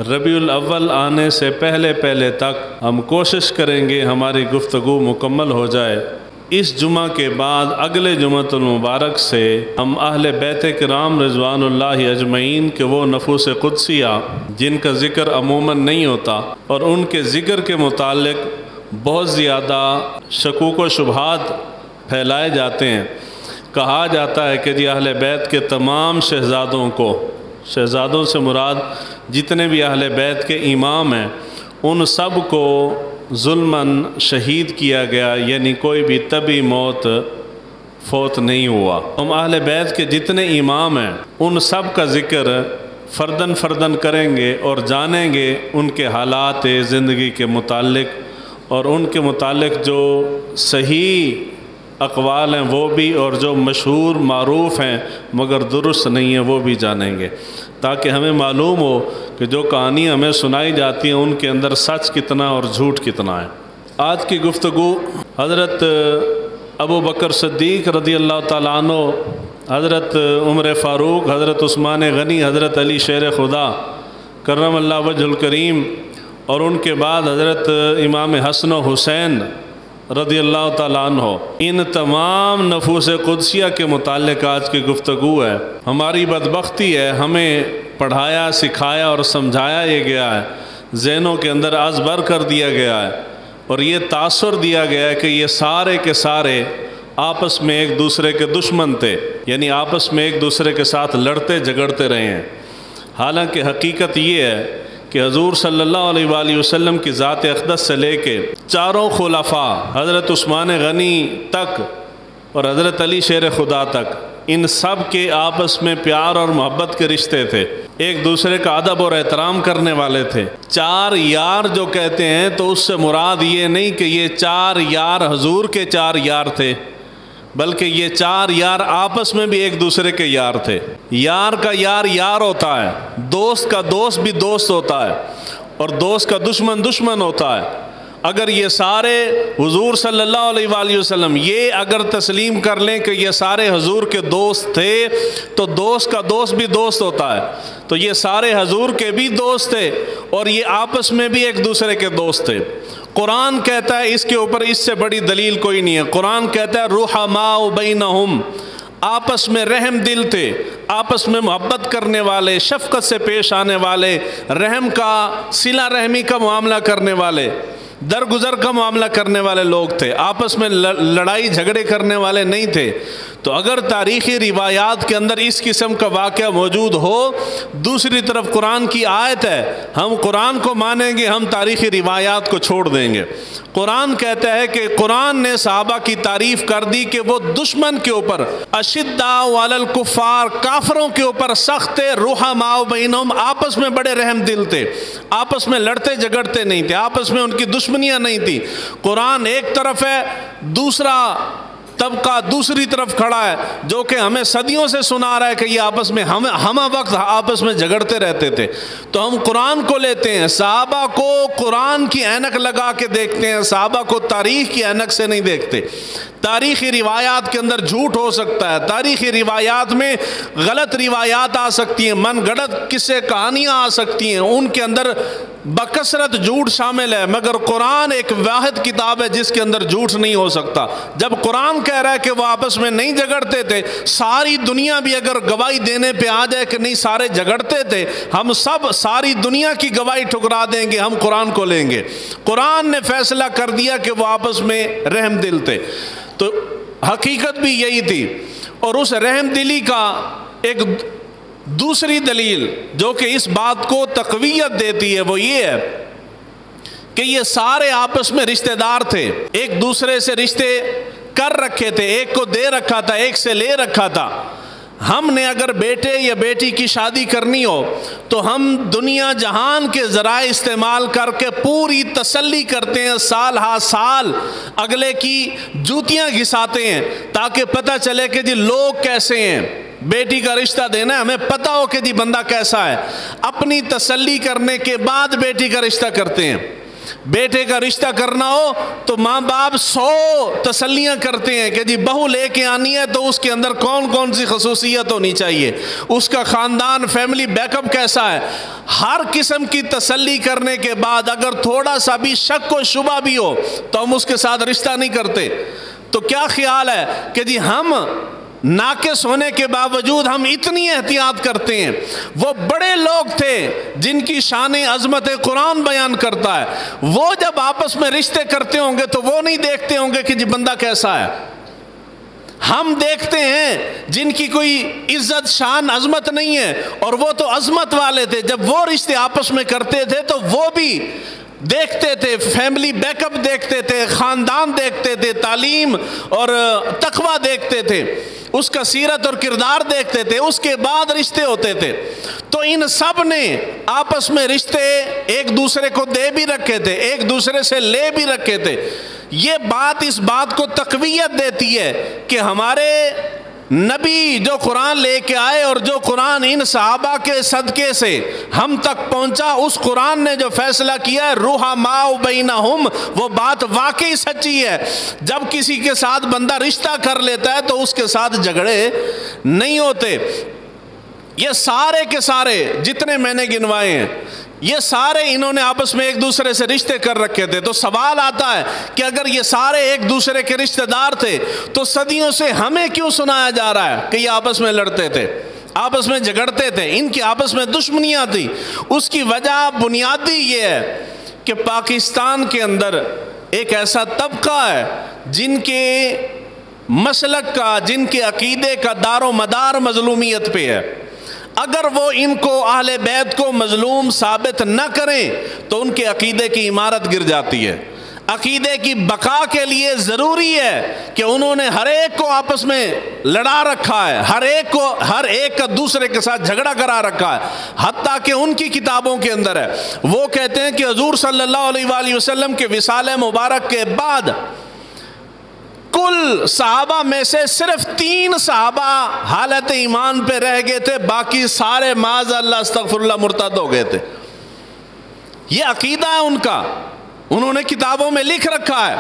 ربیع الاول آنے سے پہلے تک ہم کوشش کریں گے ہماری گفتگو مکمل ہو جائے۔ اس جمعہ کے بعد اگلے جمعۃ المبارک سے ہم اہل بیت کرام رضوان اللہ اجمعین کے وہ نفوس قدسیہ جن کا ذکر عموماً نہیں ہوتا اور ان کے ذکر کے متعلق بہت زیادہ شکوک و شبہات پھیلائے جاتے ہیں۔ کہا جاتا ہے کہ جی اہل بیت کے تمام شہزادوں کو، شہزادوں سے مراد جتنے بھی اہل بیت کے امام ہیں، ان سب کو ظلماً شہید کیا گیا، یعنی کوئی بھی طبعی موت فوت نہیں ہوا۔ ہم اہل بیت کے جتنے امام ہیں ان سب کا ذکر فردن فردن کریں گے اور جانیں گے ان کے حالات زندگی کے متعلق اور ان کے متعلق جو صحیح اقوال ہیں وہ بھی، اور جو مشہور معروف ہیں مگر درست نہیں ہیں وہ بھی جانیں گے، تاکہ ہمیں معلوم ہو کہ جو کہانی ہمیں سنائی جاتی ہیں ان کے اندر سچ کتنا اور جھوٹ کتنا ہے۔ آج کی گفتگو حضرت ابو بکر صدیق رضی اللہ تعالیٰ عنہ، حضرت عمر فاروق، حضرت عثمان غنی، حضرت علی شیر خدا کرم اللہ وجہ الکریم، اور ان کے بعد حضرت امام حسن و حسین رضی اللہ تعالیٰ عنہ، ان تمام نفوس قدسیہ کے متعلق آج کی گفتگو ہے۔ ہماری بدبختی ہے، ہمیں پڑھایا، سکھایا اور سمجھایا یہ گیا ہے، ذہنوں کے اندر ازبر کر دیا گیا ہے، اور یہ تاثر دیا گیا ہے کہ یہ سارے کے سارے آپس میں ایک دوسرے کے دشمن تھے، یعنی آپس میں ایک دوسرے کے ساتھ لڑتے جھگڑتے رہے ہیں۔ حالانکہ حقیقت یہ ہے کہ حضور صلی اللہ علیہ وآلہ وسلم کی ذات اقدس سے لے کے چاروں خلفاء حضرت عثمان غنی تک اور حضرت علی شیر خدا تک، ان سب کے آپس میں پیار اور محبت کے رشتے تھے، ایک دوسرے کا ادب اور احترام کرنے والے تھے۔ چار یار جو کہتے ہیں تو اس سے مراد یہ نہیں کہ یہ چار یار حضور کے چار یار تھے، بلکہ یہ چار یار آپس میں بھی ایک دوسرے کے یار تھے۔ یار کا یار یار ہوتا ہے، دوست کا دوست بھی دوست ہوتا ہے، اور دوست کا دشمن دشمن ہوتا ہے۔ اگر یہ سارے حضور صلی اللہ علیہ وآلہ وسلم یہ اگر تسلیم کر لیں کہ یہ سارے حضور کے دوست تھے تو دوست کا دوست بھی دوست ہوتا ہے، تو یہ سارے حضور کے بھی دوست تھے اور یہ آپس میں بھی ایک دوسرے کے دوست تھے۔ قرآن کہتا ہے اس کے اوپر اس سے بڑی دلیل کوئی نہیں ہے۔ قرآن کہتا ہے رحماء بینہم، آپس میں رحم دل تھے، آپس میں محبت کرنے والے، شفقت سے پیش آنے والے، رحم کا، صلہ رحمی کا معاملہ کرنے والے، درگزر کا معاملہ کرنے والے لوگ تھے، آپس میں لڑائی جھگڑے کرنے والے نہیں تھے۔ تو اگر تاریخی روایات کے اندر اس قسم کا واقعہ موجود ہو، دوسری طرف قرآن کی آیت ہے، ہم قرآن کو مانیں گے، ہم تاریخی روایات کو چھوڑ دیں گے۔ قرآن کہتا ہے کہ قرآن نے صحابہ کی تعریف کر دی کہ وہ دشمن کے اوپر اشداء علی الکفار، کافروں کے اوپر سخت تھے، رحماء بینہم، آپس میں بڑے رحم دل تھے، آپس میں لڑتے جھگڑتے نہیں تھے، آپس میں ان کی دشمنیاں نہیں تھی۔ قرآن ایک طرف ہے، دوسرا طبقہ دوسری طرف کھڑا ہے جو کہ ہمیں صدیوں سے سنا رہا ہے کہ یہ آپس میں ہم وقت آپس میں جھگڑتے رہتے تھے۔ تو ہم قرآن کو لیتے ہیں، صحابہ کو قرآن کی اینک لگا کے دیکھتے ہیں، صحابہ کو تاریخ کی اینک سے نہیں دیکھتے۔ تاریخی روایات کے اندر جھوٹ ہو سکتا ہے، تاریخی روایات میں غلط روایات آ سکتی ہیں، من گھڑت قصے کہانیاں آ سکتی ہیں، ان کے اندر بکثرت جھوٹ شامل ہے، مگر قرآن ایک واحد کتاب ہے جس کے اندر جھوٹ نہیں ہو سکتا۔ جب قرآن کہہ رہا ہے کہ وہ آپس میں نہیں جھگڑتے تھے، ساری دنیا بھی اگر گواہی دینے پہ آ جائے کہ نہیں سارے جھگڑتے تھے، ہم سب ساری دنیا کی گواہی ٹھکرا دیں گے، ہم قرآن کو لیں گے۔ قرآن نے فیصلہ کر دیا کہ وہ آپس میں رحم دل تھے، تو حقیقت بھی یہی تھی۔ اور اس رحم دلی کا ایک دوسری دلیل جو کہ اس بات کو تقویت دیتی ہے وہ یہ ہے کہ یہ سارے آپس میں رشتہ دار تھے، ایک دوسرے سے رشتے کر رکھے تھے، ایک کو دے رکھا تھا، ایک سے لے رکھا تھا۔ ہم نے اگر بیٹے یا بیٹی کی شادی کرنی ہو تو ہم دنیا جہان کے ذرائع استعمال کر کے پوری تسلی کرتے ہیں، سال ہا سال اگلے کی جوتیاں گھساتے ہیں تاکہ پتہ چلے کہ جی لوگ کیسے ہیں۔ بیٹی کا رشتہ دینا ہے، ہمیں پتہ ہو کہ جی بندہ کیسا ہے، اپنی تسلی کرنے کے بعد بیٹی کا رشتہ کرتے ہیں۔ بیٹے کا رشتہ کرنا ہو تو ماں باپ 100 تسلیاں کرتے ہیں کہ جی بہو لے کے آنی ہے تو اس کے اندر کون کون سی خصوصیت ہونی چاہیے، اس کا خاندان فیملی بیک اپ کیسا ہے، ہر قسم کی تسلی کرنے کے بعد اگر تھوڑا سا بھی شک و شبہ بھی ہو تو ہم اس کے ساتھ رشتہ نہیں کرتے۔ تو کیا خیال ہے کہ جی ہم ناقص ہونے کے باوجود ہم اتنی احتیاط کرتے ہیں۔ وہ بڑے لوگ تھے جن کی شان عظمت قرآن بیان کرتا ہے، وہ جب آپس میں رشتے کرتے ہوں گے تو وہ نہیں دیکھتے ہوں گے کہ جی بندہ کیسا ہے، ہم دیکھتے ہیں جن کی کوئی عزت شان عظمت نہیں ہے اور وہ تو عظمت والے تھے، جب وہ رشتے آپس میں کرتے تھے تو وہ بھی دیکھتے تھے، فیملی بیک اپ دیکھتے تھے، خاندان دیکھتے تھے، تعلیم اور تقوی دیکھتے تھے، اس کا سیرت اور کردار دیکھتے تھے، اس کے بعد رشتے ہوتے تھے۔ تو ان سب نے آپس میں رشتے ایک دوسرے کو دے بھی رکھے تھے، ایک دوسرے سے لے بھی رکھے تھے۔ یہ بات اس بات کو تقویت دیتی ہے کہ ہمارے نبی جو قرآن لے کے آئے اور جو قرآن ان صحابہ کے صدقے سے ہم تک پہنچا، اس قرآن نے جو فیصلہ کیا ہے رحماء بینہم، وہ بات واقعی سچی ہے۔ جب کسی کے ساتھ بندہ رشتہ کر لیتا ہے تو اس کے ساتھ جھگڑے نہیں ہوتے۔ یہ سارے کے سارے جتنے میں نے گنوائے ہیں، یہ سارے انہوں نے آپس میں ایک دوسرے سے رشتے کر رکھے تھے۔ تو سوال آتا ہے کہ اگر یہ سارے ایک دوسرے کے رشتہ دار تھے تو صدیوں سے ہمیں کیوں سنایا جا رہا ہے کہ یہ آپس میں لڑتے تھے، آپس میں جھگڑتے تھے، ان کی آپس میں دشمنیاں تھی؟ اس کی وجہ بنیادی یہ ہے کہ پاکستان کے اندر ایک ایسا طبقہ ہے جن کے مسلک کا، جن کے عقیدے کا دار و مدار مظلومیت پہ ہے۔ اگر وہ ان کو اہل بیت کو مظلوم ثابت نہ کریں تو ان کے عقیدے کی عمارت گر جاتی ہے۔ عقیدے کی بقا کے لیے ضروری ہے کہ انہوں نے ہر ایک کو آپس میں لڑا رکھا ہے، ہر ایک کا دوسرے کے ساتھ جھگڑا کرا رکھا ہے، حتیٰ کہ ان کی کتابوں کے اندر ہے۔ وہ کہتے ہیں کہ حضور صلی اللہ علیہ وآلہ وسلم کے وصال مبارک کے بعد کل صحابہ میں سے صرف 3 صحابہ حالت ایمان پہ رہ گئے تھے، باقی سارے معاذ اللہ استغفر اللہ مرتد ہو گئے تھے۔ یہ عقیدہ ہے ان کا، انہوں نے کتابوں میں لکھ رکھا ہے۔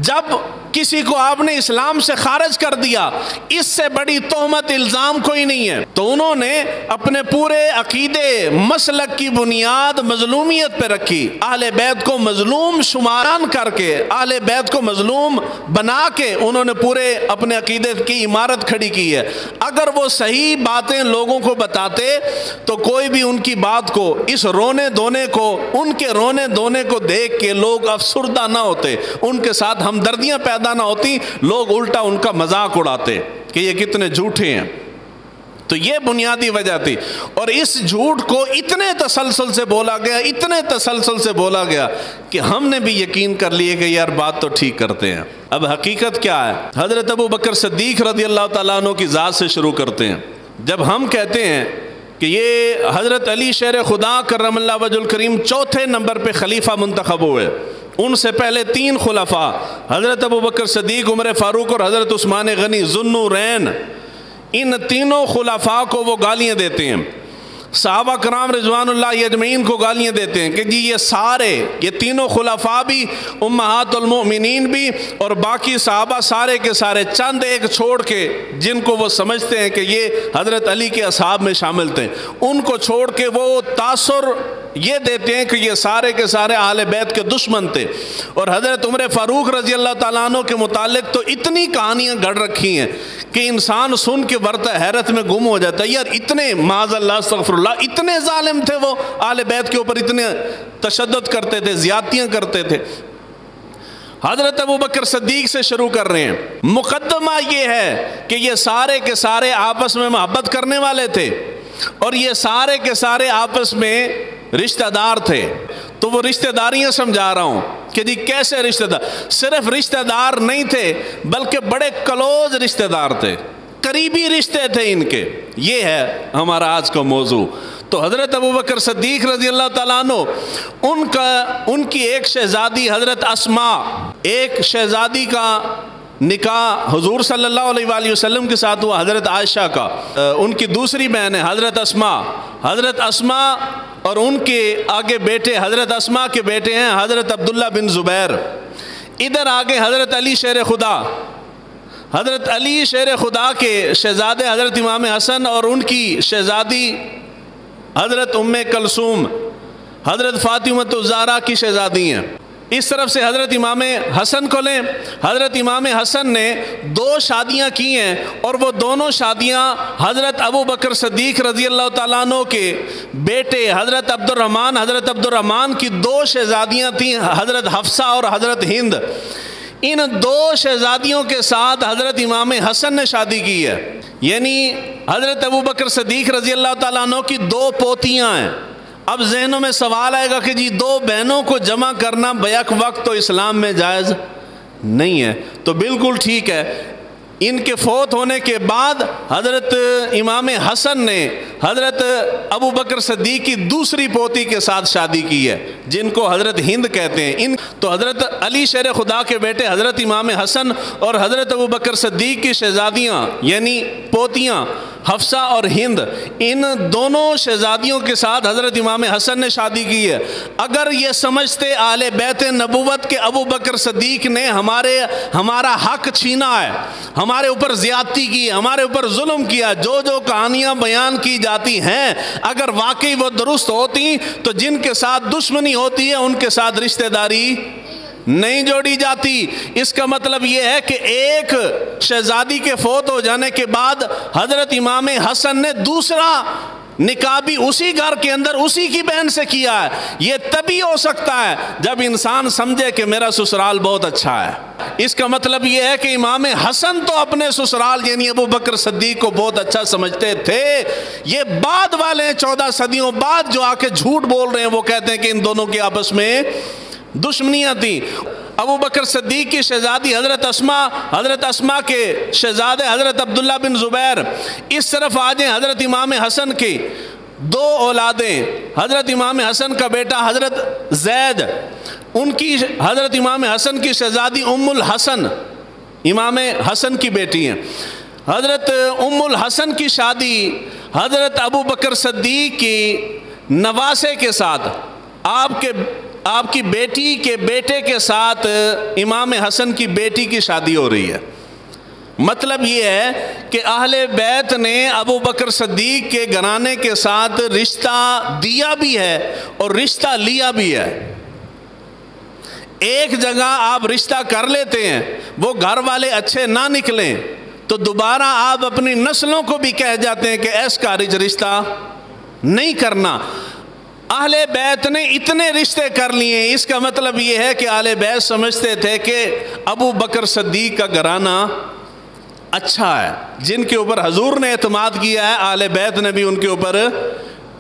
جب کسی کو آپ نے اسلام سے خارج کر دیا، اس سے بڑی تہمت الزام کوئی نہیں ہے۔ تو انہوں نے اپنے پورے عقیدے مسلک کی بنیاد مظلومیت پہ رکھی، اہل بیت کو مظلوم شماران کر کے، اہل بیت کو مظلوم بنا کے انہوں نے پورے اپنے عقیدے کی عمارت کھڑی کی ہے۔ اگر وہ صحیح باتیں لوگوں کو بتاتے تو کوئی بھی ان کی بات کو، اس رونے دھونے کو، ان کے رونے دھونے کو دیکھ کے لوگ افسردہ نہ ہوتے، ان کے ساتھ ہمدردیاں پیدا نہ ہوتی، لوگ الٹا ان کا مذاق اڑاتے کہ یہ کتنے جھوٹے ہیں۔ تو یہ بنیادی وجہ تھی، اور اس جھوٹ کو اتنے تسلسل سے بولا گیا، اتنے تسلسل سے بولا گیا کہ ہم نے بھی یقین کر لیے کہ یار بات تو ٹھیک کرتے ہیں۔ اب حقیقت کیا ہے؟ حضرت ابو بکر صدیق رضی اللہ تعالیٰ عنہ کی ذات سے شروع کرتے ہیں۔ جب ہم کہتے ہیں کہ یہ حضرت علی شیر خدا کرم اللہ وجہ الکریم 4 نمبر پہ خلیفہ منتخب ہوئے، ان سے پہلے 3 خلفاء حضرت ابو بکر صدیق، عمر فاروق اور حضرت عثمان غنی ذو النورین، ان تینوں خلفاء کو وہ گالیاں دیتے ہیں، صحابہ کرام رضوان اللہ اجمعین کو گالیاں دیتے ہیں کہ جی یہ تینوں خلفاء بھی، امہات المؤمنین بھی، اور باقی صحابہ سارے کے سارے چند ایک چھوڑ کے جن کو وہ سمجھتے ہیں کہ یہ حضرت علی کے اصحاب میں شامل تھے، ان کو چھوڑ کے وہ تاثر یہ دیتے ہیں کہ یہ سارے کے سارے اہل بیت کے دشمن تھے۔ اور حضرت عمر فاروق رضی اللہ تعالیٰ عنہ کے متعلق تو اتنی کہانیاں گھڑ رکھی ہیں کہ انسان سن کے ورطہ حیرت میں گم ہو جاتا ہے، یار اتنے معاذ اللہ استغفر اللہ، اتنے ظالم تھے وہ اہل بیت کے اوپر، اتنے تشدد کرتے تھے، زیادتیاں کرتے تھے۔ حضرت ابو بکر صدیق سے شروع کر رہے ہیں۔ مقدمہ یہ ہے کہ یہ سارے کے سارے آپس میں محبت کرنے والے تھے، اور یہ سارے کے سارے آپس میں رشتہ دار تھے۔ تو وہ رشتہ داریاں سمجھا رہا ہوں کہ جی کیسے رشتہ دار، صرف رشتہ دار نہیں تھے بلکہ بڑے کلوز رشتہ دار تھے، قریبی رشتے تھے ان کے۔ یہ ہے ہمارا آج کا موضوع۔ تو حضرت ابو بکر صدیق رضی اللہ تعالیٰ عنہ، ان کی ایک شہزادی حضرت اسماء، ایک شہزادی کا نکاح حضور صلی اللہ علیہ وآلہ وسلم کے ساتھ ہوا، حضرت عائشہ کا، ان کی دوسری بہن ہے حضرت اسماء، حضرت اسما اور ان کے آگے بیٹے حضرت اسما کے بیٹے ہیں حضرت عبداللہ بن زبیر. ادھر آگے حضرت علی شیر خدا، حضرت علی شیر خدا کے شہزادے حضرت امام حسن اور ان کی شہزادی حضرت ام کلثوم حضرت فاطمۃ الزہرا کی شہزادی ہیں. اس طرف سے حضرت امام حسن کو لیں. حضرت امام حسن نے 2 شادیاں کی ہیں اور وہ دونوں شادیاں حضرت ابو بکر صدیق رضی اللہ تعالیٰ عنہ کے بیٹے حضرت عبد الرحمن کی 2 شہزادیاں تھیں، حضرت حفصہ اور حضرت ہند. ان 2 شہزادیوں کے ساتھ حضرت امام حسن نے شادی کی ہے. یعنی حضرت ابو بکر صدیق رضی اللہ تعالیٰ عنہ کی 2 پوتیاں ہیں. اب ذہنوں میں سوال آئے گا کہ جی 2 بہنوں کو جمع کرنا بیک وقت تو اسلام میں جائز نہیں ہے. تو بالکل ٹھیک ہے. ان کے فوت ہونے کے بعد حضرت امام حسن نے حضرت ابو بکر صدیق کی دوسری پوتی کے ساتھ شادی کی ہے جن کو حضرت ہند کہتے ہیں. تو حضرت علی شیر خدا کے بیٹے حضرت امام حسن اور حضرت ابو بکر صدیق کی شہزادیاں یعنی پوتیاں حفصہ اور ہند، ان دونوں شہزادیوں کے ساتھ حضرت امام حسن نے شادی کی ہے. اگر یہ سمجھتے اہل بیت نبوت کے ابو بکر صدیق نے ہمارا حق چھینا ہے، ہمارے اوپر زیادتی کی، ہمارے اوپر ظلم کیا، جو کہانیاں بیان کی جاتی ہیں اگر واقعی وہ درست ہوتی تو جن کے ساتھ دشمنی ہوتی ہے ان کے ساتھ رشتہ داری نہیں جوڑی جاتی. اس کا مطلب یہ ہے کہ ایک شہزادی کے فوت ہو جانے کے بعد حضرت امام حسن نے دوسرا نکاح بھی اسی گھر کے اندر اسی کی بہن سے کیا ہے. یہ تبھی ہو سکتا ہے جب انسان سمجھے کہ میرا سسرال بہت اچھا ہے. اس کا مطلب یہ ہے کہ امام حسن تو اپنے سسرال یعنی ابو بکر صدیق کو بہت اچھا سمجھتے تھے. یہ بعد والے 14 صدیوں بعد جو آ کے جھوٹ بول رہے ہیں وہ کہتے ہیں کہ ان دونوں کے آپس میں دشمنیاں تھیں. ابو بکر صدیق کی شہزادی حضرت اسما کے شہزادے حضرت عبداللہ بن زبیر. اس طرف آ جائیں حضرت امام حسن کی 2 اولادیں. حضرت امام حسن کا بیٹا حضرت زید، ان کی حضرت امام حسن کی شہزادی ام الحسن امام حسن کی بیٹی ہیں. حضرت ام الحسن کی شادی حضرت ابو بکر صدیق کی نواسے کے ساتھ آپ کی بیٹی کے بیٹے کے ساتھ امام حسن کی بیٹی کی شادی ہو رہی ہے. مطلب یہ ہے کہ اہل بیت نے ابو بکر صدیق کے گھرانے کے ساتھ رشتہ دیا بھی ہے اور رشتہ لیا بھی ہے. ایک جگہ آپ رشتہ کر لیتے ہیں، وہ گھر والے اچھے نہ نکلیں تو دوبارہ آپ اپنی نسلوں کو بھی کہہ جاتے ہیں کہ ایس کارج رشتہ نہیں کرنا. اہل بیت نے اتنے رشتے کر لیے. اس کا مطلب یہ ہے کہ اہل بیت سمجھتے تھے کہ ابو بکر صدیق کا گھرانہ اچھا ہے. جن کے اوپر حضور نے اعتماد کیا ہے اہل بیت نے بھی ان کے اوپر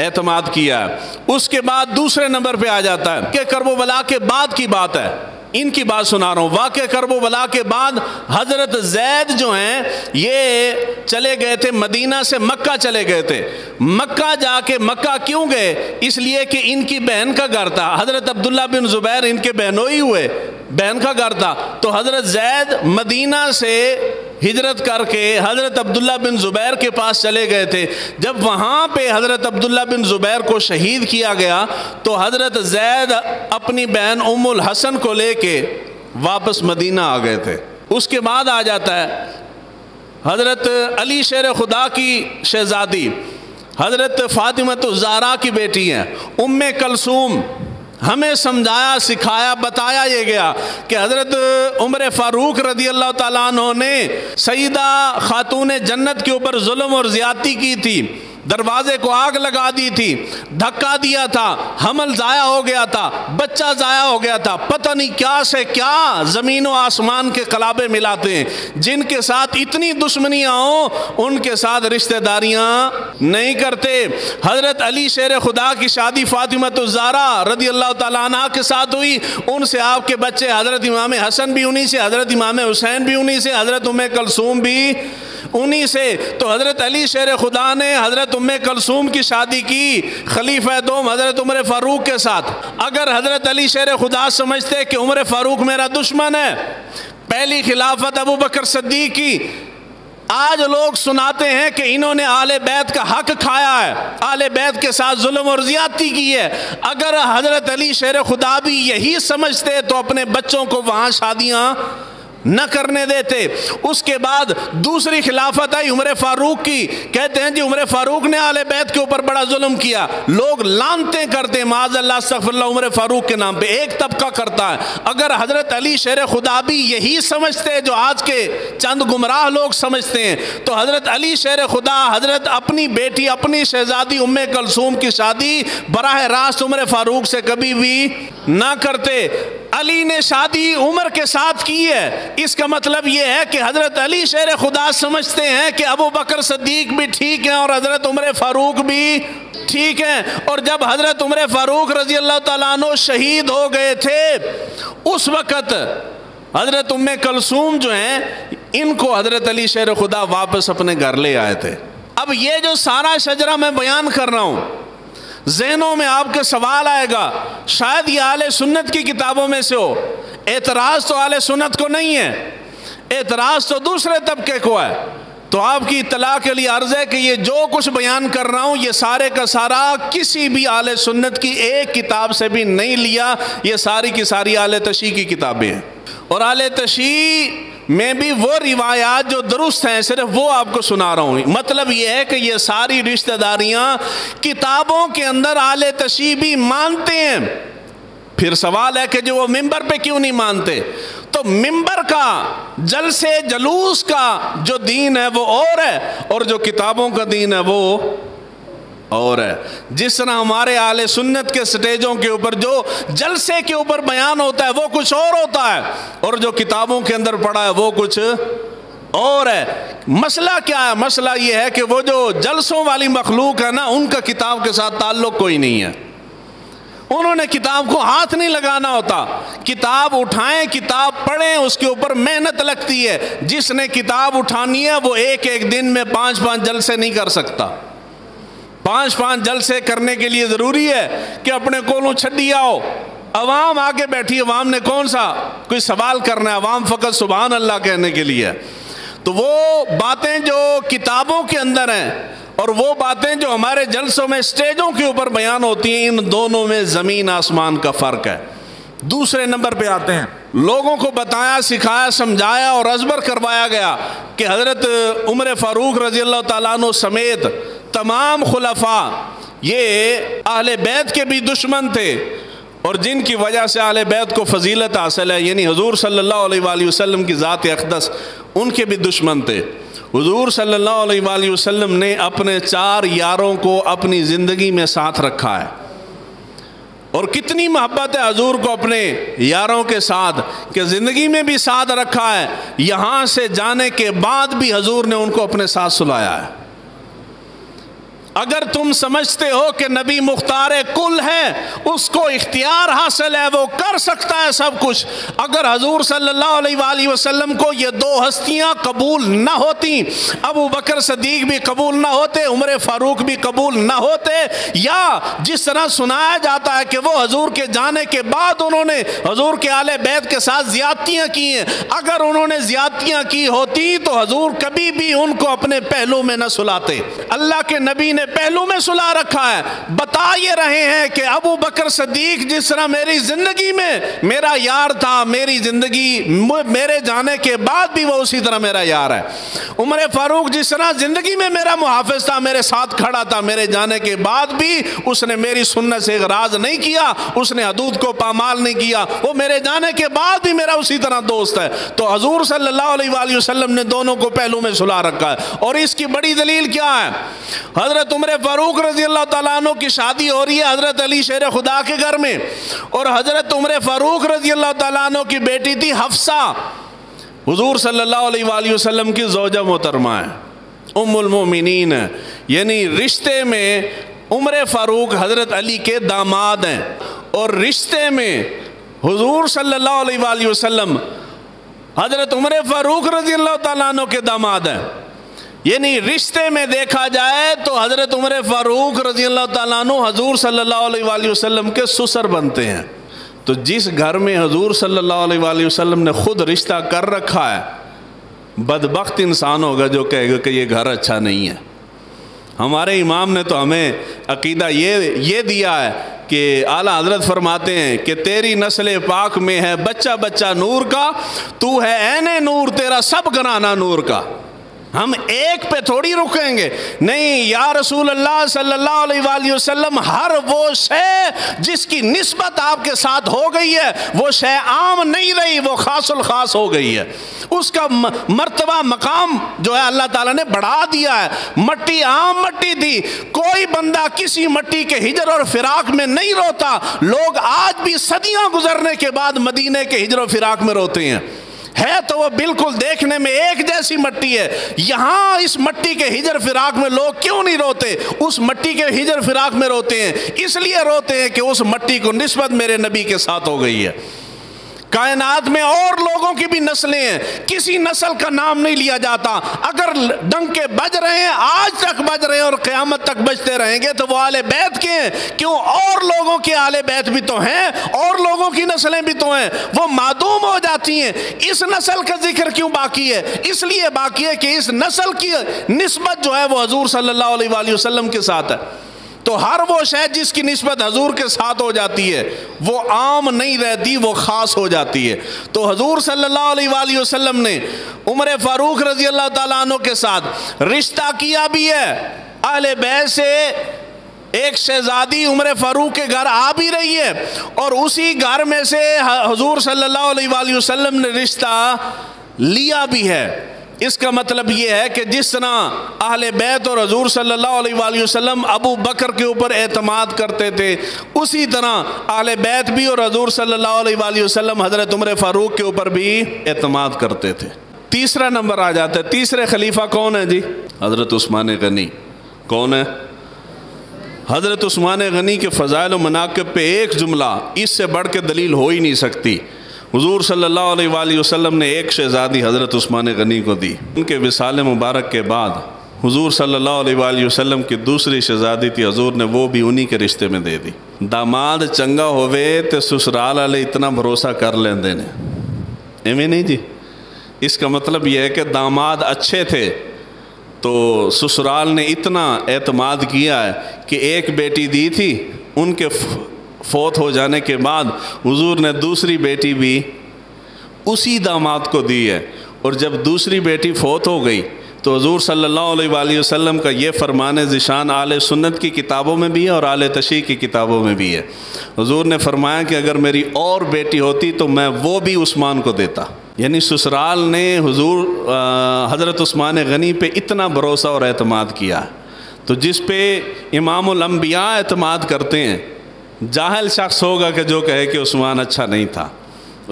اعتماد کیا ہے. اس کے بعد دوسرے نمبر پہ آ جاتا ہے کہ کرب و بلا کے بعد کی بات ہے. ان کی بات سنا رہا ہوں. واقع کرب و بلا کے بعد حضرت زید جو ہیں یہ چلے گئے تھے مدینہ سے مکہ چلے گئے تھے. مکہ جا کے مکہ کیوں گئے؟ اس لیے کہ ان کی بہن کا گھر تھا. حضرت عبداللہ بن زبیر ان کے بہنوئی ہوئے، بہن کا گھر تھا. تو حضرت زید مدینہ سے ہجرت کر کے حضرت عبداللہ بن زبیر کے پاس چلے گئے تھے. جب وہاں پہ حضرت عبداللہ بن زبیر کو شہید کیا گیا تو حضرت زید اپنی بہن ام الحسن کو لے کے واپس مدینہ آ گئے تھے. اس کے بعد آ جاتا ہے حضرت علی شیر خدا کی شہزادی حضرت فاطمۃ الزہرا کی بیٹی ہیں ام کلثوم. ہمیں سمجھایا، سکھایا، بتایا یہ گیا کہ حضرت عمر فاروق رضی اللہ تعالیٰ عنہ نے سیدہ خاتون جنت کے اوپر ظلم اور زیادتی کی تھی، دروازے کو آگ لگا دی تھی، دھکا دیا تھا، حمل ضائع ہو گیا تھا، بچہ ضائع ہو گیا تھا. پتہ نہیں کیا سے کیا زمین و آسمان کے قلابے ملاتے ہیں. جن کے ساتھ اتنی دشمنیاں ہوں ان کے ساتھ رشتہ داریاں نہیں کرتے. حضرت علی شیر خدا کی شادی فاطمۃ الزہرا رضی اللہ تعالیٰ عنہ کے ساتھ ہوئی. ان سے آپ کے بچے حضرت امام حسن بھی انہی سے، حضرت امام حسین بھی انہی سے، حضرت ام کلثوم بھی انہی سے. تو حضرت علی شیر خدا نے حضرت ام کلثوم کی شادی کی خلیفہ دوم حضرت عمر فاروق کے ساتھ. اگر حضرت علی شیر خدا سمجھتے کہ عمر فاروق میرا دشمن ہے، پہلی خلافت ابو بکر صدیق کی آج لوگ سناتے ہیں کہ انہوں نے اہل بیت کا حق کھایا ہے، اہل بیت کے ساتھ ظلم اور زیادتی کی ہے۔ اگر حضرت علی شیر خدا بھی یہی سمجھتے تو اپنے بچوں کو وہاں شادیاں نہ کرنے دیتے۔ اس کے بعد دوسری خلافت آئی عمر فاروق کی، کہتے ہیں جی عمر فاروق نے اہل بیت کے اوپر بڑا ظلم کیا، لوگ لعنتیں کرتے ہیں معاذ اللہ استغفر اللہ عمر فاروق کے نام پہ، ایک طبقہ کرتا ہے۔ اگر حضرت علی شیر خدا بھی یہی سمجھتے جو آج کے چند گمراہ لوگ سمجھتے ہیں تو حضرت علی شیر خدا حضرت اپنی بیٹی اپنی شہزادی ام کلثوم کی شادی براہ راست عمر فاروق سے کبھی بھی نہ کرتے۔ علی نے شادی عمر کے ساتھ کی ہے، اس کا مطلب یہ ہے کہ حضرت علی شیر خدا سمجھتے ہیں کہ ابو بکر صدیق بھی ٹھیک ہیں اور حضرت عمر فاروق بھی ٹھیک ہیں۔ اور جب حضرت عمر فاروق رضی اللہ تعالیٰ عنہ شہید ہو گئے تھے اس وقت حضرت ام کلثوم جو ہیں ان کو حضرت علی شیر خدا واپس اپنے گھر لے آئے تھے۔ اب یہ جو سارا شجرہ میں بیان کر رہا ہوں، ذہنوں میں آپ کے سوال آئے گا، شاید یہ اہل سنت کی کتابوں میں سے ہو۔ اعتراض تو اہل سنت کو نہیں ہے، اعتراض تو دوسرے طبقے کو ہے۔ تو آپ کی اطلاع کے لیے عرض ہے کہ یہ جو کچھ بیان کر رہا ہوں یہ سارے کا سارا کسی بھی اہل سنت کی ایک کتاب سے بھی نہیں لیا، یہ ساری کی ساری اہل تشیع کی کتابیں ہیں۔ اور اہل تشیع میں بھی وہ روایات جو درست ہیں صرف وہ آپ کو سنا رہا ہوں۔ مطلب یہ ہے کہ یہ ساری رشتہ داریاں کتابوں کے اندر اہل تشیع بھی مانتے ہیں۔ پھر سوال ہے کہ جو وہ ممبر پہ کیوں نہیں مانتے؟ تو ممبر کا جلسے جلوس کا جو دین ہے وہ اور ہے، اور جو کتابوں کا دین ہے وہ اور ہے۔ جس طرح ہمارے اہل سنت کے سٹیجوں کے اوپر جو جلسے کے اوپر بیان ہوتا ہے وہ کچھ اور ہوتا ہے، اور جو کتابوں کے اندر پڑھا ہے وہ کچھ اور ہے۔ مسئلہ کیا ہے؟ مسئلہ یہ ہے کہ وہ جو جلسوں والی مخلوق ہے نا ان کا کتاب کے ساتھ تعلق کوئی نہیں ہے، انہوں نے کتاب کو ہاتھ نہیں لگانا ہوتا۔ کتاب اٹھائیں، کتاب پڑھیں، اس کے اوپر محنت لگتی ہے۔ جس نے کتاب اٹھانی ہے وہ ایک ایک دن میں 5 جلسے نہیں کر سکتا۔ 5 جلسے کرنے کے لیے ضروری ہے کہ اپنے کولوں چھڈی آؤ، عوام آگے بیٹھی، عوام نے کون سا کوئی سوال کرنا ہے، عوام فقط سبحان اللہ کہنے کے لیے۔ تو وہ باتیں جو کتابوں کے اندر ہیں اور وہ باتیں جو ہمارے جلسوں میں سٹیجوں کے اوپر بیان ہوتی ہیں، ان دونوں میں زمین آسمان کا فرق ہے۔ دوسرے نمبر پہ آتے ہیں، لوگوں کو بتایا سکھایا سمجھایا اور ازبر کروایا گیا کہ حضرت عمر فاروق رضی اللہ تعالیٰ عنہ سمیت تمام خلفاء یہ اہل بیت کے بھی دشمن تھے، اور جن کی وجہ سے اہل بیت کو فضیلت حاصل ہے، یعنی حضور صلی اللہ علیہ وآلہ وسلم کی ذات اقدس، ان کے بھی دشمن تھے۔ حضور صلی اللہ علیہ وآلہ وسلم نے اپنے 4 یاروں کو اپنی زندگی میں ساتھ رکھا ہے، اور کتنی محبت ہے حضور کو اپنے یاروں کے ساتھ کہ زندگی میں بھی ساتھ رکھا ہے، یہاں سے جانے کے بعد بھی حضور نے ان کو اپنے ساتھ سلایا ہے۔ اگر تم سمجھتے ہو کہ نبی مختار کل ہے، اس کو اختیار حاصل ہے، وہ کر سکتا ہے سب کچھ، اگر حضور صلی اللہ علیہ وآلہ وسلم کو یہ 2 ہستیاں قبول نہ ہوتی، ابو بکر صدیق بھی قبول نہ ہوتے، عمر فاروق بھی قبول نہ ہوتے، یا جس طرح سنایا جاتا ہے کہ وہ حضور کے جانے کے بعد انہوں نے حضور کے اہل بیت کے ساتھ زیادتیاں کی ہیں، اگر انہوں نے زیادتیاں کی ہوتی تو حضور کبھی بھی ان کو اپنے پہلو میں نہ سلاتے۔ اللہ کے نبی نے پہلو میں سلا رکھا ہے، بتا یہ رہے ہیں کہ ابو بکر صدیق جس طرح میری زندگی میں میرا یار تھا، میری زندگی میرے جانے کے بعد بھی وہ اسی طرح میرا یار ہے۔ عمر فاروق جس طرح زندگی میں میرا محافظ تھا، میرے ساتھ کھڑا تھا، میرے جانے کے بعد بھی اس نے میری سنت سے اغراض نہیں کیا، اس نے حدود کو پامال نہیں کیا، وہ میرے جانے کے بعد بھی میرا اسی طرح دوست ہے۔ تو حضور صلی اللہ علیہ وآلہ وسلم نے دونوں کو پہلو میں سلا رکھا ہے، اور اس کی بڑی دلیل کیا ہے؟ حضرت عمر فاروق رضی اللہ تعالیٰ عنہ کی شادی ہو رہی ہے حضرت علی شیر خدا کے گھر میں، اور حضرت عمر فاروق رضی اللہ تعالیٰ عنہ کی بیٹی تھی حفصہ، حضور صلی اللہ علیہ وآلہ وسلم کی زوجہ محترمہ ہے، ام المومنین ہے، یعنی رشتے میں عمر فاروق حضرت علی کے داماد ہیں، اور رشتے میں حضور صلی اللہ علیہ وآلہ وسلم حضرت عمر فاروق رضی اللہ تعالیٰ عنہ کے داماد ہیں۔ یعنی رشتے میں دیکھا جائے تو حضرت عمر فاروق رضی اللہ تعالیٰ عنہ حضور صلی اللہ علیہ وآلہ وسلم کے سسر بنتے ہیں۔ تو جس گھر میں حضور صلی اللہ علیہ وآلہ وسلم نے خود رشتہ کر رکھا ہے، بدبخت انسان ہوگا جو کہے گا کہ یہ گھر اچھا نہیں ہے۔ ہمارے امام نے تو ہمیں عقیدہ یہ دیا ہے کہ اعلیٰ حضرت فرماتے ہیں کہ تیری نسل پاک میں ہے بچہ بچہ نور کا، تو ہے عین نور، تیرا سب گھرانہ نور کا۔ ہم ایک پہ تھوڑی رکیں گے، نہیں یا رسول اللہ صلی اللہ علیہ وآلہ وسلم، ہر وہ شے جس کی نسبت آپ کے ساتھ ہو گئی ہے وہ شے عام نہیں رہی، وہ خاص الخاص ہو گئی ہے، اس کا مرتبہ مقام جو ہے اللہ تعالیٰ نے بڑھا دیا ہے۔ مٹی عام مٹی تھی، کوئی بندہ کسی مٹی کے ہجر اور فراق میں نہیں روتا، لوگ آج بھی صدیاں گزرنے کے بعد مدینے کے ہجر و فراق میں روتے ہیں، ہے تو وہ بالکل دیکھنے میں ایک جیسی مٹی ہے۔ یہاں اس مٹی کے ہجر فراق میں لوگ کیوں نہیں روتے؟ اس مٹی کے ہجر فراق میں روتے ہیں، اس لیے روتے ہیں کہ اس مٹی کو نسبت میرے نبی کے ساتھ ہو گئی ہے۔ کائنات میں اور لوگوں کی بھی نسلیں ہیں، کسی نسل کا نام نہیں لیا جاتا، اگر ڈنکے بج رہے ہیں آج تک بج رہے ہیں اور قیامت تک بجتے رہیں گے تو وہ اہل بیت کے ہیں، کیوں؟ اور لوگوں کے اہل بیت بھی تو ہیں، اور لوگوں کی نسلیں بھی تو ہیں، وہ معدوم ہو جاتی ہیں۔ اس نسل کا ذکر کیوں باقی ہے؟ اس لیے باقی ہے کہ اس نسل کی نسبت جو ہے وہ حضور صلی اللہ علیہ وآلہ وسلم کے ساتھ ہے۔ تو ہر وہ شے جس کی نسبت حضور کے ساتھ ہو جاتی ہے وہ عام نہیں رہتی، وہ خاص ہو جاتی ہے۔ تو حضور صلی اللہ علیہ وآلہ وسلم نے عمر فاروق رضی اللہ تعالیٰ عنہ کے ساتھ رشتہ کیا بھی ہے، اہل بیت سے ایک شہزادی عمر فاروق کے گھر آ بھی رہی ہے، اور اسی گھر میں سے حضور صلی اللہ علیہ وآلہ وسلم نے رشتہ لیا بھی ہے۔ اس کا مطلب یہ ہے کہ جس طرح اہل بیت اور حضور صلی اللہ علیہ وآلہ وسلم ابو بکر کے اوپر اعتماد کرتے تھے، اسی طرح اہل بیت بھی اور حضور صلی اللہ علیہ وآلہ وسلم حضرت عمر فاروق کے اوپر بھی اعتماد کرتے تھے۔ تیسرا نمبر آ جاتا ہے، تیسرے خلیفہ کون ہے جی؟ حضرت عثمان غنی۔ کون ہے؟ حضرت عثمان غنی کے فضائل و مناقب پہ ایک جملہ اس سے بڑھ کے دلیل ہو ہی نہیں سکتی۔ حضور صلی اللہ علیہ وآلہ وسلم نے ایک شہزادی حضرت عثمان غنی کو دی، ان کے وصال مبارک کے بعد حضور صلی اللہ علیہ وآلہ وسلم کی دوسری شہزادی تھی، حضور نے وہ بھی انہی کے رشتے میں دے دی۔ داماد چنگا ہوئے تے سسرال والے اتنا بھروسہ کر لیندے نے، ایویں نہیں جی؟ اس کا مطلب یہ ہے کہ داماد اچھے تھے تو سسرال نے اتنا اعتماد کیا ہے کہ ایک بیٹی دی تھی، ان کے فوت ہو جانے کے بعد حضور نے دوسری بیٹی بھی اسی داماد کو دی ہے، اور جب دوسری بیٹی فوت ہو گئی تو حضور صلی اللہ علیہ وآلہ وسلم کا یہ فرمان ذیشان اہل سنت کی کتابوں میں بھی ہے اور اہل تشیع کی کتابوں میں بھی ہے۔ حضور نے فرمایا کہ اگر میری اور بیٹی ہوتی تو میں وہ بھی عثمان کو دیتا، یعنی سسرال نے حضرت عثمان غنی پہ اتنا بھروسہ اور اعتماد کیا۔ تو جس پہ امام الانبیاء اعتماد کرتے ہیں، جاہل شخص ہوگا کہ جو کہے کہ عثمان اچھا نہیں تھا،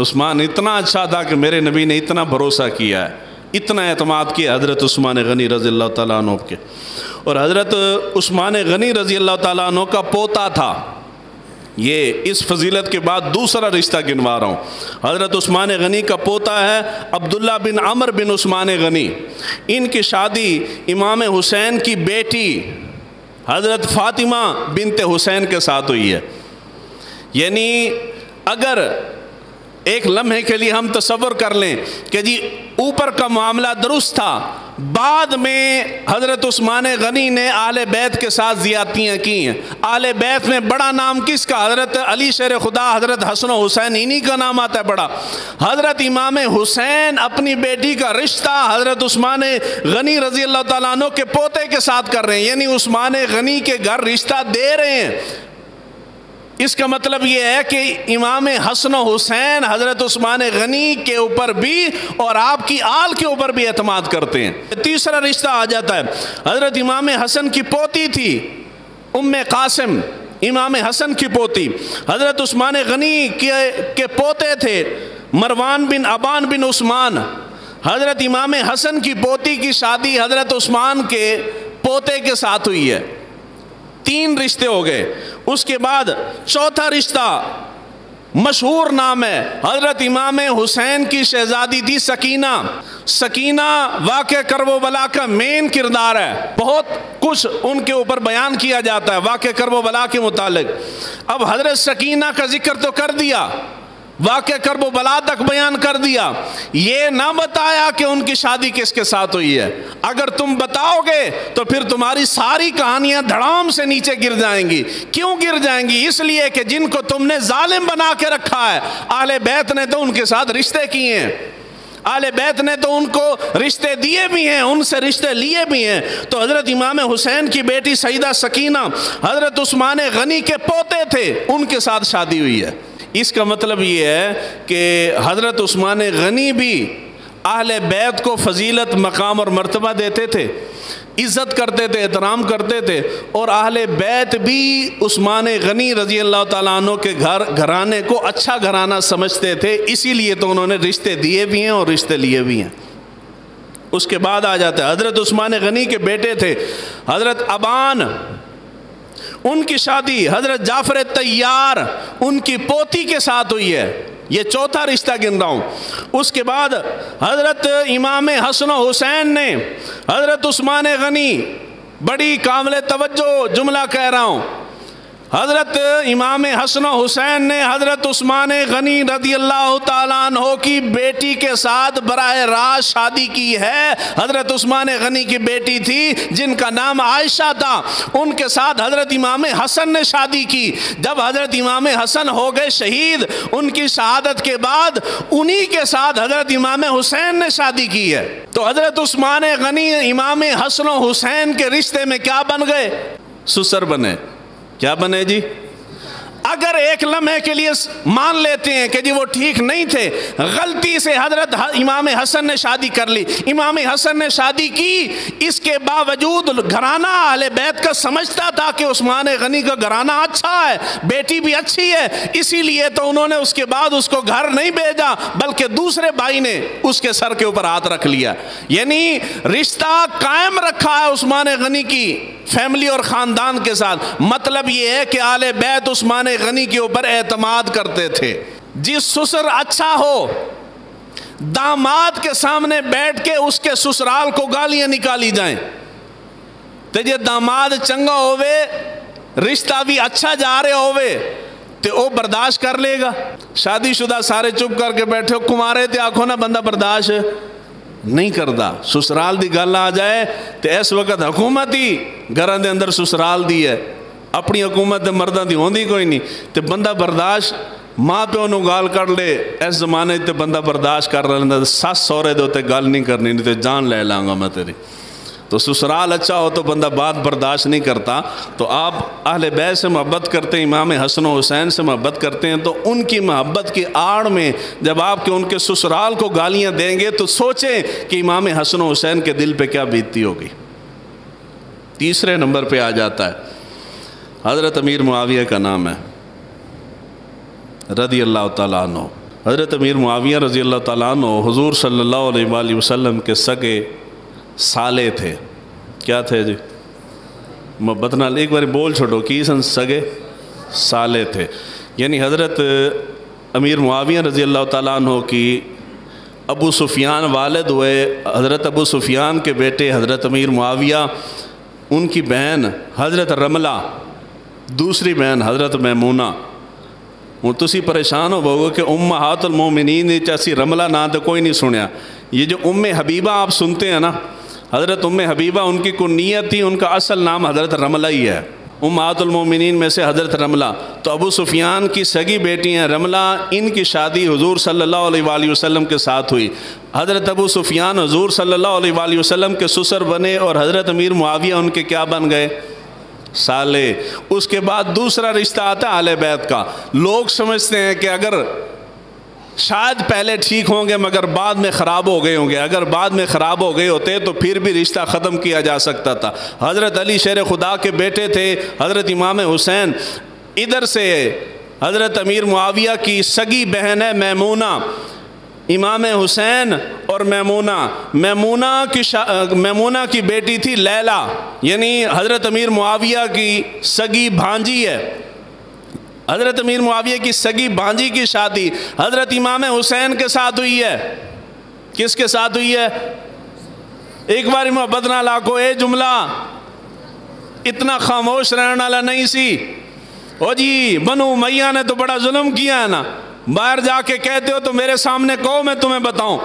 عثمان اتنا اچھا تھا کہ میرے نبی نے اتنا بھروسہ کیا ہے، اتنا اعتماد کیا حضرت عثمان غنی رضی اللہ تعالیٰ عنہ کے۔ اور حضرت عثمان غنی رضی اللہ تعالیٰ عنہ کا پوتا تھا، یہ اس فضیلت کے بعد دوسرا رشتہ گنوا رہا ہوں۔ حضرت عثمان غنی کا پوتا ہے عبداللہ بن عمر بن عثمان غنی، ان کی شادی امام حسین کی بیٹی حضرت فاطمہ بنت حسین کے ساتھ ہوئی ہے۔ یعنی اگر ایک لمحے کے لیے ہم تصور کر لیں کہ جی اوپر کا معاملہ درست تھا، بعد میں حضرت عثمان غنی نے اہل بیت کے ساتھ زیادتیاں کی ہیں۔ اہل بیت میں بڑا نام کس کا؟ حضرت علی شیر خدا، حضرت حسن و حسین، انہی کا نام آتا ہے بڑا۔ حضرت امام حسین اپنی بیٹی کا رشتہ حضرت عثمان غنی رضی اللہ تعالیٰ عنہ کے پوتے کے ساتھ کر رہے ہیں، یعنی عثمان غنی کے گھر رشتہ دے رہے ہیں۔ اس کا مطلب یہ ہے کہ امام حسن و حسین حضرت عثمان غنی کے اوپر بھی اور آپ کی آل کے اوپر بھی اعتماد کرتے ہیں۔ تیسرا رشتہ آ جاتا ہے، حضرت امام حسن کی پوتی تھی ام قاسم، امام حسن کی پوتی، حضرت عثمان غنی کے پوتے تھے مروان بن ابان بن عثمان، حضرت امام حسن کی پوتی کی شادی حضرت عثمان کے پوتے کے ساتھ ہوئی ہے۔ 3 رشتے ہو گئے۔ اس کے بعد چوتھا رشتہ مشہور نام ہے، حضرت امام حسین کی شہزادی تھی سکینہ۔ سکینہ واقعہ کرب و بلا کا مین کردار ہے، بہت کچھ ان کے اوپر بیان کیا جاتا ہے واقعہ کرب و بلا کے متعلق۔ اب حضرت سکینہ کا ذکر تو کر دیا، واقع کرب و بلا تک بیان کر دیا، یہ نہ بتایا کہ ان کی شادی کس کے ساتھ ہوئی ہے۔ اگر تم بتاؤ گے تو پھر تمہاری ساری کہانیاں دھڑام سے نیچے گر جائیں گی۔ کیوں گر جائیں گی؟ اس لیے کہ جن کو تم نے ظالم بنا کے رکھا ہے، اہل بیت نے تو ان کے ساتھ رشتے کیے ہیں، اہل بیت نے تو ان کو رشتے دیے بھی ہیں، ان سے رشتے لیے بھی ہیں۔ تو حضرت امام حسین کی بیٹی سیدہ سکینہ حضرت عثمان غنی کے پوتے تھے، ان کے ساتھ شادی ہوئی ہے۔ اس کا مطلب یہ ہے کہ حضرت عثمان غنی بھی اہل بیت کو فضیلت، مقام اور مرتبہ دیتے تھے، عزت کرتے تھے، احترام کرتے تھے، اور اہل بیت بھی عثمان غنی رضی اللہ تعالیٰ عنہ کے گھرانے کو اچھا گھرانہ سمجھتے تھے، اسی لیے تو انہوں نے رشتے دیے بھی ہیں اور رشتے لیے بھی ہیں۔ اس کے بعد آ جاتا ہے حضرت عثمان غنی کے بیٹے تھے حضرت ابان، ان کی شادی حضرت جعفر طیار ان کی پوتی کے ساتھ ہوئی ہے۔ یہ چوتھا رشتہ گن رہا ہوں۔ اس کے بعد حضرت امام حسن و حسین نے حضرت عثمان غنی، بڑی قابل توجہ جملہ کہہ رہا ہوں، حضرت امام حسن و حسین نے حضرت عثمان غنی رضی اللہ تعالیٰ عنہ کی بیٹی کے ساتھ براہ راست شادی کی ہے۔ حضرت عثمان غنی کی بیٹی تھی جن کا نام عائشہ تھا، ان کے ساتھ حضرت امام حسن نے شادی کی۔ جب حضرت امام حسن ہو گئے شہید، ان کی شہادت کے بعد انہی کے ساتھ حضرت امام حسین نے شادی کی ہے۔ تو حضرت عثمان غنی امام حسن و حسین کے رشتے میں کیا بن گئے؟ سسر بنے۔ کیا بنے جی؟ اگر ایک لمحے کے لیے مان لیتے ہیں کہ جی وہ ٹھیک نہیں تھے، غلطی سے حضرت امام حسن نے شادی کر لی، امام حسن نے شادی کی، اس کے باوجود گھرانہ اہل بیت کا سمجھتا تھا کہ عثمان غنی کا گھرانہ اچھا ہے، بیٹی بھی اچھی ہے، اسی لیے تو انہوں نے اس کے بعد اس کو گھر نہیں بھیجا، بلکہ دوسرے بھائی نے اس کے سر کے اوپر ہاتھ رکھ لیا۔ یعنی رشتہ قائم رکھا ہے عثمان غنی کی فیملی اور خاندان کے ساتھ۔ مطلب یہ ہے کہ اہل بیت عثمان غنی کے اوپر اعتماد کرتے تھے۔ جس سسر اچھا ہو، داماد کے سامنے بیٹھ کے اس کے سسرال کو گالیاں نکالی جائیں تو یہ داماد چنگا ہوئے، رشتہ بھی اچھا جا رہے ہوئے تو وہ برداشت کر لے گا۔ شادی شدہ سارے چپ کر کے بیٹھے ہو، کمارے تے آکھو نا بندہ برداشت نہیں کردا۔ سسرال دی گل آ جائے تو اس وقت حکومت ہی گھراں دے اندر سسرال دی ہے، اپنی حکومت مرداں دی ہوندی کوئی نہیں، تو بندہ برداشت ماں پیو نو گال کر لے، اس زمانے تے بندہ برداشت کر رہا ہے، سس سورے دے تے گل نہیں کرنی، نہیں تو جان لے لاں گا میں تیری۔ تو سسرال اچھا ہو تو بندہ بات برداشت نہیں کرتا۔ تو آپ اہل بیت سے محبت کرتے ہیں، امام حسن و حسین سے محبت کرتے ہیں، تو ان کی محبت کی آڑ میں جب آپ کے ان کے سسرال کو گالیاں دیں گے تو سوچیں کہ امام حسن و حسین کے دل پہ کیا بیتتی ہوگی۔ تیسرے نمبر پہ آ جاتا ہے حضرت امیر معاویہ کا نام ہے رضی اللہ تعالیٰ عنہ۔ حضرت امیر معاویہ رضی اللہ تعالیٰ عنہ حضور صلی اللہ علیہ وآلہ وسلم کے سگے سالے تھے۔ کیا تھے جی؟ محبت نال ایک بار بول چھوڑو، کی سن سگے سالے تھے۔ یعنی حضرت امیر معاویہ رضی اللہ تعالیٰ عنہ کی ابو سفیان والد ہوئے، حضرت ابو سفیان کے بیٹے حضرت امیر معاویہ، ان کی بہن حضرت رملہ، دوسری بہن حضرت میمونہ۔ ہوں تسی پریشان ہو بھوگو کہ امہات المومنین چاسی رملہ نہ تو کوئی نہیں سنیا۔ یہ جو ام حبیبہ آپ سنتے ہیں نا، حضرت ام حبیبہ ان کی کنیت تھی، ان کا اصل نام حضرت رملہ ہی ہے، امہات المومنین میں سے حضرت رملہ۔ تو ابو سفیان کی سگی بیٹی ہیں رملہ، ان کی شادی حضور صلی اللہ علیہ وآلہ وسلم کے ساتھ ہوئی۔ حضرت ابو سفیان حضور صلی اللہ علیہ وآلہ وسلم کے سسر بنے، اور حضرت امیر معاویہ ان کے کیا بن گئے؟ سالے۔ اس کے بعد دوسرا رشتہ آتا ہے اہل بیت کا۔ لوگ سمجھتے ہیں کہ اگر شاید پہلے ٹھیک ہوں گے مگر بعد میں خراب ہو گئے ہوں گے، اگر بعد میں خراب ہو گئے ہوتے تو پھر بھی رشتہ ختم کیا جا سکتا تھا۔ حضرت علی شیر خدا کے بیٹے تھے، حضرت امام حسین۔ ادھر سے حضرت امیر معاویہ کی سگی بہن ہے میمونہ، امام حسین اور میمونہ کی بیٹی تھی لیلہ، یعنی حضرت امیر معاویہ کی سگی بھانجی ہے۔ حضرت امیر معاویہ کی سگی بھانجی کی شادی حضرت امام حسین کے ساتھ ہوئی ہے۔ کس کے ساتھ ہوئی ہے؟ ایک بار محبت نہ لاکھو، اے جملہ اتنا خاموش رہنے والا نہیں سی۔ او جی بنو امیہ نے تو بڑا ظلم کیا ہے نا، باہر جا کے کہتے ہو تو میرے سامنے کہو، میں تمہیں بتاؤں۔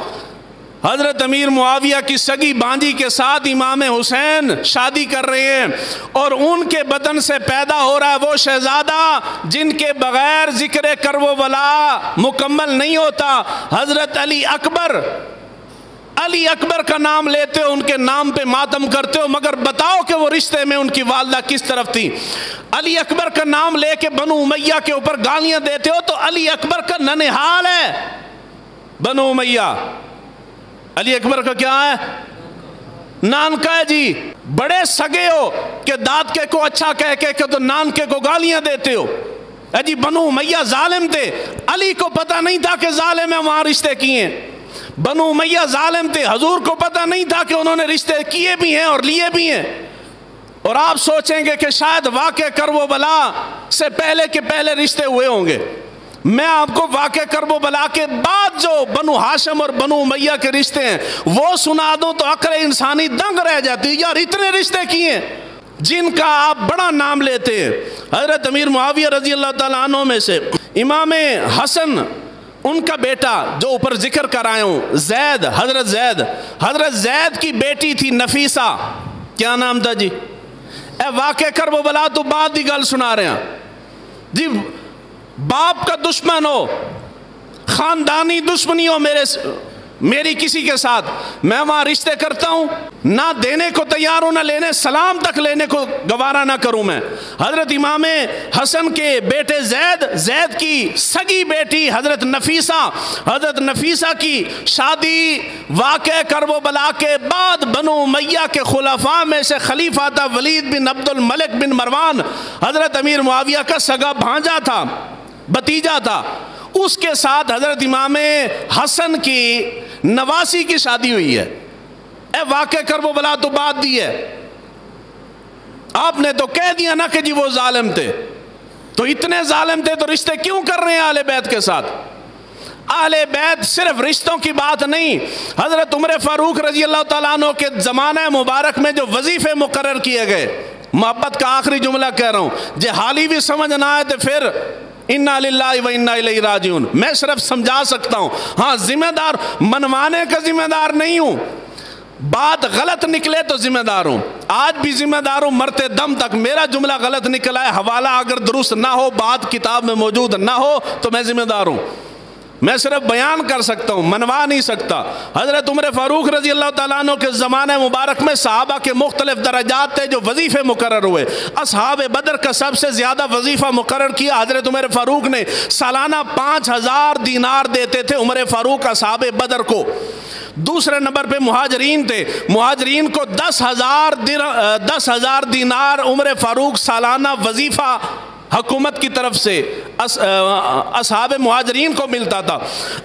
حضرت امیر معاویہ کی سگی بانجی کے ساتھ امام حسین شادی کر رہے ہیں، اور ان کے بدن سے پیدا ہو رہا ہے وہ شہزادہ جن کے بغیر ذکر کرب و بلا مکمل نہیں ہوتا، حضرت علی اکبر۔ علی اکبر کا نام لیتے ہو، ان کے نام پہ ماتم کرتے ہو، مگر بتاؤ کہ وہ رشتے میں ان کی والدہ کس طرف تھی؟ علی اکبر کا نام لے کے بنو امیہ کے اوپر گالیاں دیتے ہو، تو علی اکبر کا ننہال ہے بنو امیہ۔ علی اکبر کا کیا ہے؟ نانکا ہے جی۔ بڑے سگے ہو کہ دادکے کو اچھا کہہ کے کہ تو نانکے کو گالیاں دیتے ہو۔ جی بنو امیہ ظالم تھے، علی کو پتہ نہیں تھا کہ ظالم ہے وہاں رشتے کیے ہیں۔ بنو امیہ ظالم تھے، حضور کو پتہ نہیں تھا کہ انہوں نے رشتے کیے بھی ہیں اور لیے بھی ہیں۔ اور آپ سوچیں گے کہ شاید واقع کرب و بلا سے پہلے کے پہلے رشتے ہوئے ہوں گے۔ میں آپ کو واقع کرب و بلا کے بعد جو بنو ہاشم اور بنو امیہ کے رشتے ہیں وہ سنا دوں تو عقل انسانی دنگ رہ جاتی ہے، یار اتنے رشتے کیے ہیں جن کا آپ بڑا نام لیتے ہیں۔ حضرت امیر معاویہ رضی اللہ تعالیٰ عنہ میں سے امام حسن، ان کا بیٹا جو اوپر ذکر کر آئے ہوں، زید، حضرت زید کی بیٹی تھی نفیسہ، کیا نام تھا جی؟ اے واقع کرب و بلا تو بعد دی گل سنا رہے ہیں جی۔ باپ کا دشمن ہو، خاندانی دشمنی ہو میری کسی کے ساتھ، میں وہاں رشتے کرتا ہوں، نہ دینے کو تیار ہوں نہ لینے، سلام تک لینے کو گوارا نہ کروں میں۔ حضرت امام حسن کے بیٹے زید کی سگی بیٹی حضرت نفیسہ کی شادی واقع کرب و بلا کے بعد بنو امیہ کے خلفاء میں سے خلیفہ تھا ولید بن عبد الملک بن مروان، حضرت امیر معاویہ کا سگا بھانجا تھا، بھتیجا تھا۔ اس کے ساتھ حضرت امام حسن کی نواسی کی شادی ہوئی ہے۔ اے واقع کرب و بلا تو بات دی ہے، آپ نے تو کہہ دیا نا کہ جی وہ ظالم تھے، تو اتنے ظالم تھے تو رشتے کیوں کر رہے ہیں اہل بیت کے ساتھ؟ اہل بیت صرف رشتوں کی بات نہیں، حضرت عمر فاروق رضی اللہ تعالیٰ عنہ کے زمانہ مبارک میں جو وظیفے مقرر کیے گئے، محبت کا آخری جملہ کہہ رہا ہوں، جے حالی بھی سمجھ نہ آئے تو پھر انا للہ و انا الیہ راجعون، میں صرف سمجھا سکتا ہوں، ہاں ذمہ دار منوانے کا ذمہ دار نہیں ہوں، بات غلط نکلے تو ذمہ دار ہوں، آج بھی ذمہ دار ہوں، مرتے دم تک میرا جملہ غلط نکلا ہے، حوالہ اگر درست نہ ہو، بات کتاب میں موجود نہ ہو تو میں ذمہ دار ہوں، میں صرف بیان کر سکتا ہوں، منوا نہیں سکتا۔ حضرت عمر فاروق رضی اللہ تعالیٰ عنہ کے زمانہ مبارک میں صحابہ کے مختلف درجات تھے جو وظیفے مقرر ہوئے۔ اصحاب بدر کا سب سے زیادہ وظیفہ مقرر کیا حضرت عمر فاروق نے، سالانہ 5000 دینار دیتے تھے عمر فاروق اصحاب بدر کو۔ دوسرے نمبر پہ مہاجرین تھے، مہاجرین کو 10,000 دینار عمر فاروق سالانہ وظیفہ حکومت کی طرف سے اصحاب مہاجرین کو ملتا تھا۔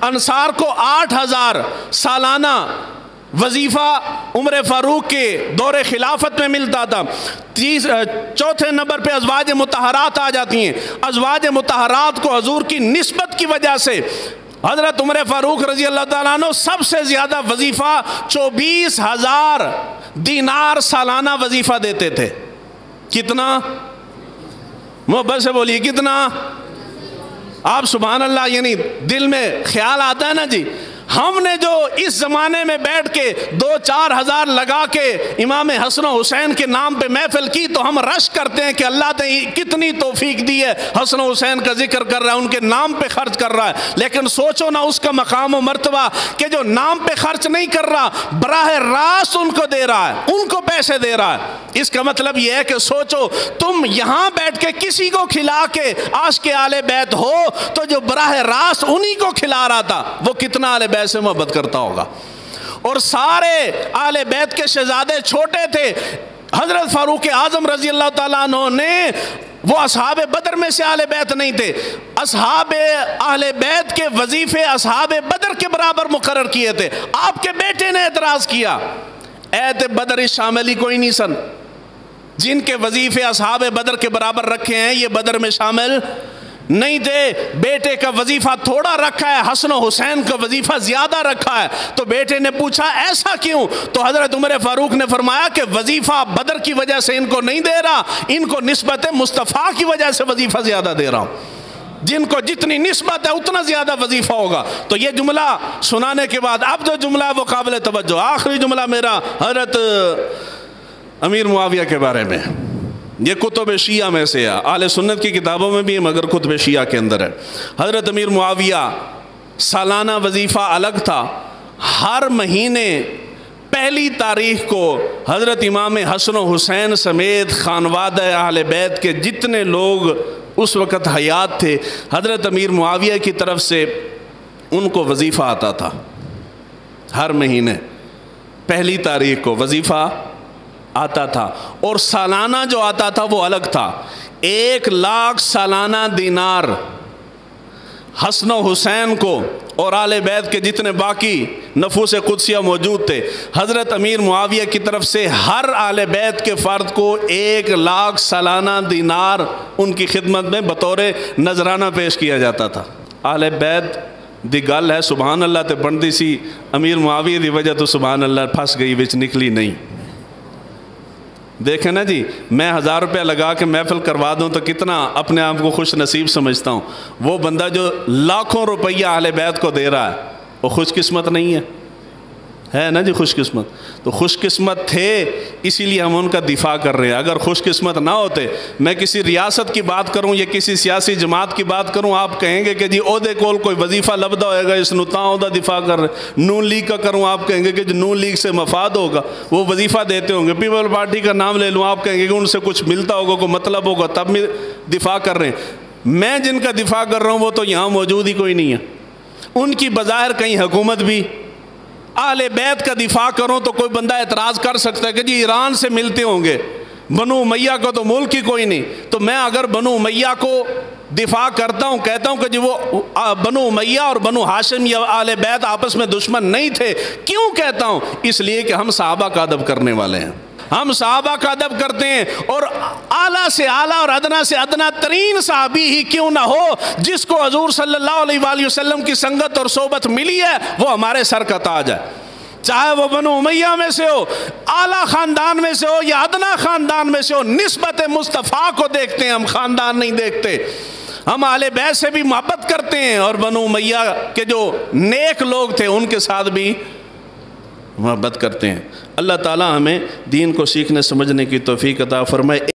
انصار کو 8,000 سالانہ وظیفہ عمر فاروق کے دور خلافت میں ملتا تھا۔ چوتھے نمبر پہ ازواج مطہرات آ جاتی ہیں۔ ازواج مطہرات کو حضور کی نسبت کی وجہ سے حضرت عمر فاروق رضی اللہ تعالیٰ عنہ سب سے زیادہ وظیفہ 24,000 دینار سالانہ وظیفہ دیتے تھے۔ کتنا؟ محبت سے بولیے کتنا؟ آپ سبحان اللہ، یعنی دل میں خیال آتا ہے نا جی، ہم نے جو اس زمانے میں بیٹھ کے 2-4 ہزار لگا کے امام حسن و حسین کے نام پہ محفل کی تو ہم رش کرتے ہیں کہ اللہ نے کتنی توفیق دی ہے، حسن و حسین کا ذکر کر رہا ہے، ان کے نام پہ خرچ کر رہا ہے، لیکن سوچو نا اس کا مقام و مرتبہ کہ جو نام پہ خرچ نہیں کر رہا، براہ راست ان کو دے رہا ہے، ان کو پیسے دے رہا ہے۔ اس کا مطلب یہ ہے کہ سوچو تم یہاں بیٹھ کے کسی کو کھلا کے عاشق آل بیت ہو تو جو براہ راست انہی کو کھلا رہا تھا وہ کتنا آل بیت سے محبت کرتا ہوگا۔ اور سارے آل بیت کے شہزادے چھوٹے تھے، حضرت فاروق اعظم رضی اللہ تعالیٰ عنہ نے، وہ اصحاب بدر میں سے آل بیت نہیں تھے، اصحاب اہل بیت کے وظیفے اصحاب بدر کے برابر مقرر کیے تھے۔ آپ کے بیٹے نے اعتراض کیا، ایت بدر شامل ہی کوئی نہیں سن، جن کے وظیفے اصحاب بدر کے برابر رکھے ہیں یہ بدر میں شامل نہیں تھے، بیٹے کا وظیفہ تھوڑا رکھا ہے، حسن و حسین کا وظیفہ زیادہ رکھا ہے۔ تو بیٹے نے پوچھا ایسا کیوں؟ تو حضرت عمر فاروق نے فرمایا کہ وظیفہ بدر کی وجہ سے ان کو نہیں دے رہا، ان کو نسبت مصطفیٰ کی وجہ سے وظیفہ زیادہ دے رہا ہوں۔ جن کو جتنی نسبت ہے اتنا زیادہ وظیفہ ہوگا. تو یہ جملہ سنانے کے بعد اب جو جملہ ہے وہ قابل توجہ. آخری جملہ میرا حضرت امیر معاویہ کے بارے میں. یہ کتب شیعہ میں سے ہے، اہل سنت کی کتابوں میں بھی ہے مگر کتب شیعہ کے اندر ہے. حضرت امیر معاویہ سالانہ وظیفہ الگ تھا. ہر مہینے پہلی تاریخ کو حضرت امام حسن و حسین سمیت خانوادہ اہل بیت کے جتنے لوگ اس وقت حیات تھے، حضرت امیر معاویہ کی طرف سے ان کو وظیفہ آتا تھا. ہر مہینے پہلی تاریخ کو وظیفہ آتا تھا، اور سالانہ جو آتا تھا وہ الگ تھا. 1,00,000 سالانہ دینار حسن و حسین کو اور آل بیت کے جتنے باقی نفوس قدسیہ موجود تھے، حضرت امیر معاویہ کی طرف سے ہر آل بیت کے فرد کو 1,00,000 سالانہ دینار ان کی خدمت میں بطور نذرانہ پیش کیا جاتا تھا. آل بیت دی گل ہے سبحان اللہ تے بندی سی، امیر معاویہ دی وجہ تو سبحان اللہ پھنس گئی، وچ نکلی نہیں. دیکھیں نا جی، میں 1,000 روپیہ لگا کے محفل کروا دوں تو کتنا اپنے آپ کو خوش نصیب سمجھتا ہوں. وہ بندہ جو لاکھوں روپیہ اہل بیت کو دے رہا ہے وہ خوش قسمت نہیں ہے نا جی؟ خوش قسمت. تو خوش قسمت تھے اسی لیے ہم ان کا دفاع کر رہے ہیں. اگر خوش قسمت نہ ہوتے، میں کسی ریاست کی بات کروں یا کسی سیاسی جماعت کی بات کروں، آپ کہیں گے کہ جی عہدے کول کوئی وظیفہ لبدا ہوئے گا، اس نتاں عہدہ دفاع کر رہے. نون لیگ کا کروں، آپ کہیں گے کہ جو نون لیگ سے مفاد ہوگا وہ وظیفہ دیتے ہوں گے. پیپل پارٹی کا نام لے لوں، آپ کہیں گے کہ ان سے کچھ ملتا ہوگا، کوئی مطلب ہوگا، تب میں دفاع کر رہے ہیں. میں جن کا دفاع کر رہا ہوں وہ تو یہاں موجود ہی کوئی نہیں ہے. ان کی بظاہر کہیں حکومت بھی. اہل بیت کا دفاع کروں تو کوئی بندہ اعتراض کر سکتا ہے کہ جی ایران سے ملتے ہوں گے، بنو امیہ کو تو ملک ہی کوئی نہیں. تو میں اگر بنو امیہ کو دفاع کرتا ہوں، کہتا ہوں کہ جی وہ بنو امیہ اور بنو ہاشم یا اہل بیت آپس میں دشمن نہیں تھے، کیوں کہتا ہوں؟ اس لیے کہ ہم صحابہ کا ادب کرنے والے ہیں. ہم صحابہ کا ادب کرتے ہیں، اور اعلیٰ سے اعلیٰ اور ادنا سے ادنا ترین صحابی ہی کیوں نہ ہو، جس کو حضور صلی اللہ علیہ وآلہ وسلم کی سنگت اور صحبت ملی ہے، وہ ہمارے سر کا تاج ہے. چاہے وہ بنو امیہ میں سے ہو، اعلیٰ خاندان میں سے ہو یا ادنا خاندان میں سے ہو. نسبت مصطفیٰ کو دیکھتے ہیں، ہم خاندان نہیں دیکھتے. ہم اہل بیت سے بھی محبت کرتے ہیں، اور بنو امیہ کے جو نیک لوگ تھے ان کے ساتھ بھی محبت کرتے ہیں. اللہ تعالی ہمیں دین کو سیکھنے سمجھنے کی توفیق عطا فرمائے.